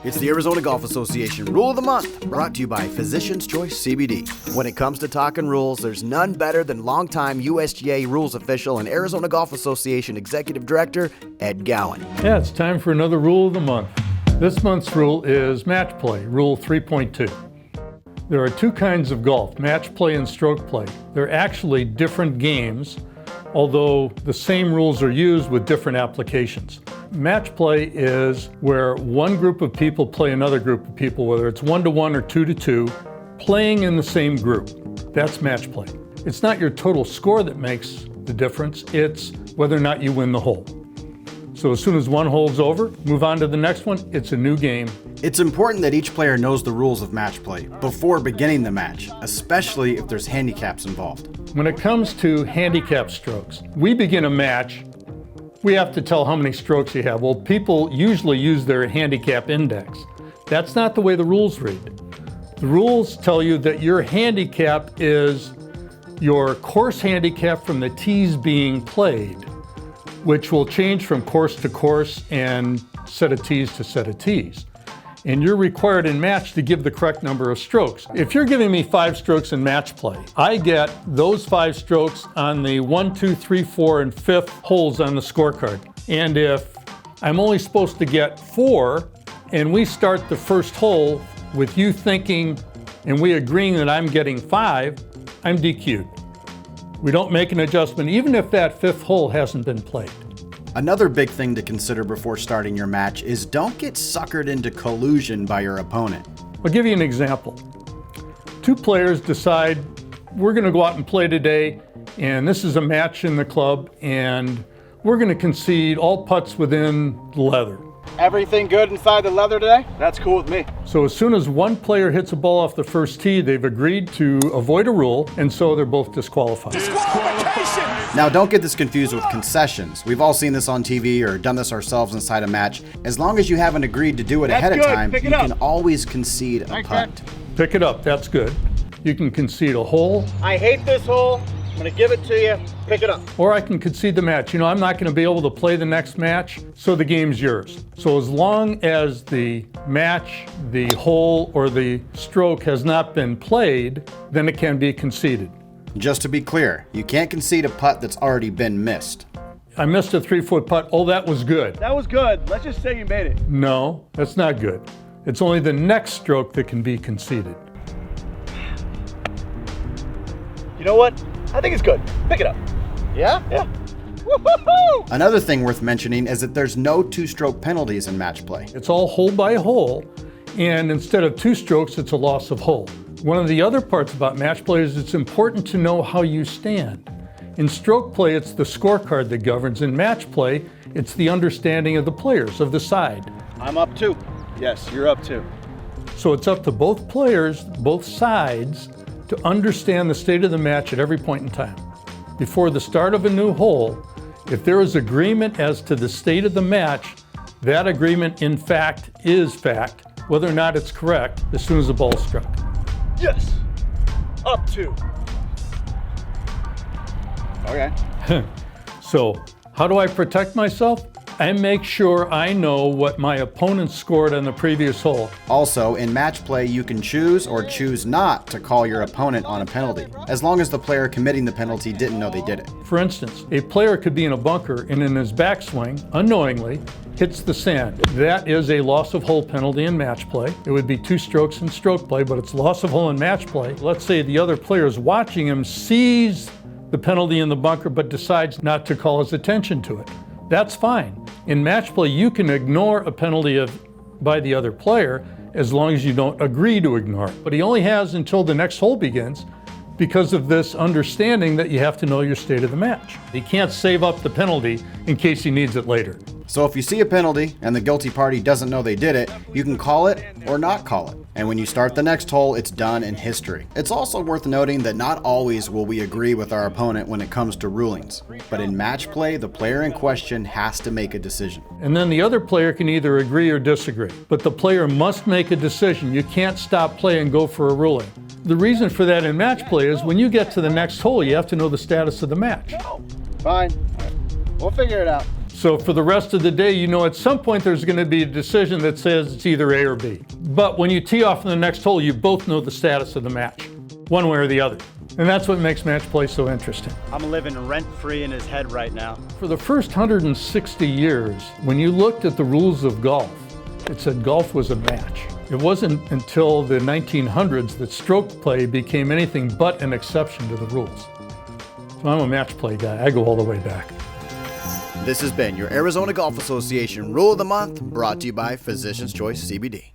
It's the Arizona Golf Association Rule of the Month, brought to you by Physician's Choice CBD. When it comes to talking rules, there's none better than longtime USGA rules official and Arizona Golf Association Executive Director, Ed Gowan. Yeah, it's time for another Rule of the Month. This month's rule is match play, Rule 3.2. There are two kinds of golf, match play and stroke play. They're actually different games, although the same rules are used with different applications. Match play is where one group of people play another group of people, whether it's 1-to-1 or 2-to-2, playing in the same group. That's match play. It's not your total score that makes the difference, it's whether or not you win the hole. So as soon as one hole's over, move on to the next one, it's a new game. It's important that each player knows the rules of match play before beginning the match, especially if there's handicaps involved. When it comes to handicap strokes, we begin a match, we have to tell how many strokes you have. Well, people usually use their handicap index. That's not the way the rules read. The rules tell you that your handicap is your course handicap from the tees being played, which will change from course to course and set of tees to set of tees. And you're required in match to give the correct number of strokes. If you're giving me 5 strokes in match play, I get those 5 strokes on the 1, 2, 3, 4, and 5th holes on the scorecard. And if I'm only supposed to get 4, and we start the first hole with you thinking and we agreeing that I'm getting 5, I'm DQ'd. We don't make an adjustment even if that 5th hole hasn't been played. Another big thing to consider before starting your match is don't get suckered into collusion by your opponent. I'll give you an example. 2 players decide we're going to go out and play today, and this is a match in the club, and we're going to concede all putts within the leather. Everything good inside the leather today? That's cool with me. So as soon as one player hits a ball off the first tee, they've agreed to avoid a rule, and so they're both disqualified. Disqualification! Now don't get this confused with concessions. We've all seen this on TV or done this ourselves inside a match. As long as you haven't agreed to do it ahead of time, you can always concede a putt. Pick it up, that's good. You can concede a hole. I hate this hole. I'm gonna give it to you. Pick it up. Or I can concede the match. You know, I'm not gonna be able to play the next match, so the game's yours. So as long as the match, the hole, or the stroke has not been played, then it can be conceded. Just to be clear, you can't concede a putt that's already been missed. I missed a 3-foot putt. Oh, that was good. That was good. Let's just say you made it. No, that's not good. It's only the next stroke that can be conceded. You know what? I think it's good. Pick it up. Yeah? Yeah. Woo-hoo-hoo! Another thing worth mentioning is that there's no 2-stroke penalties in match play. It's all hole by hole, and instead of 2 strokes, it's a loss of hole. One of the other parts about match play is it's important to know how you stand. In stroke play, it's the scorecard that governs. In match play, it's the understanding of the players, of the side. I'm up 2. Yes, you're up 2. So it's up to both players, both sides, to understand the state of the match at every point in time. Before the start of a new hole, if there is agreement as to the state of the match, that agreement in fact is fact, whether or not it's correct, as soon as the ball's struck. Yes. Up 2. Okay. So, how do I protect myself? I make sure I know what my opponent scored on the previous hole. Also, in match play, you can choose or choose not to call your opponent on a penalty, as long as the player committing the penalty didn't know they did it. For instance, a player could be in a bunker and in his backswing, unknowingly, hits the sand. That is a loss of hole penalty in match play. It would be 2 strokes in stroke play, but it's loss of hole in match play. Let's say the other player is watching him, sees the penalty in the bunker, but decides not to call his attention to it. That's fine. In match play, you can ignore a penalty by the other player as long as you don't agree to ignore it. But he only has until the next hole begins because of this understanding that you have to know your state of the match. He can't save up the penalty in case he needs it later. So if you see a penalty and the guilty party doesn't know they did it, you can call it or not call it. And when you start the next hole, it's done in history. It's also worth noting that not always will we agree with our opponent when it comes to rulings. But in match play, the player in question has to make a decision. And then the other player can either agree or disagree. But the player must make a decision. You can't stop play and go for a ruling. The reason for that in match play is when you get to the next hole, you have to know the status of the match. Fine. We'll figure it out. So for the rest of the day, you know at some point there's going to be a decision that says it's either A or B. But when you tee off in the next hole, you both know the status of the match, one way or the other. And that's what makes match play so interesting. I'm living rent-free in his head right now. For the first 160 years, when you looked at the rules of golf, it said golf was a match. It wasn't until the 1900s that stroke play became anything but an exception to the rules. So I'm a match play guy. I go all the way back. This has been your Arizona Golf Association Rule of the Month, brought to you by Physicians Choice CBD.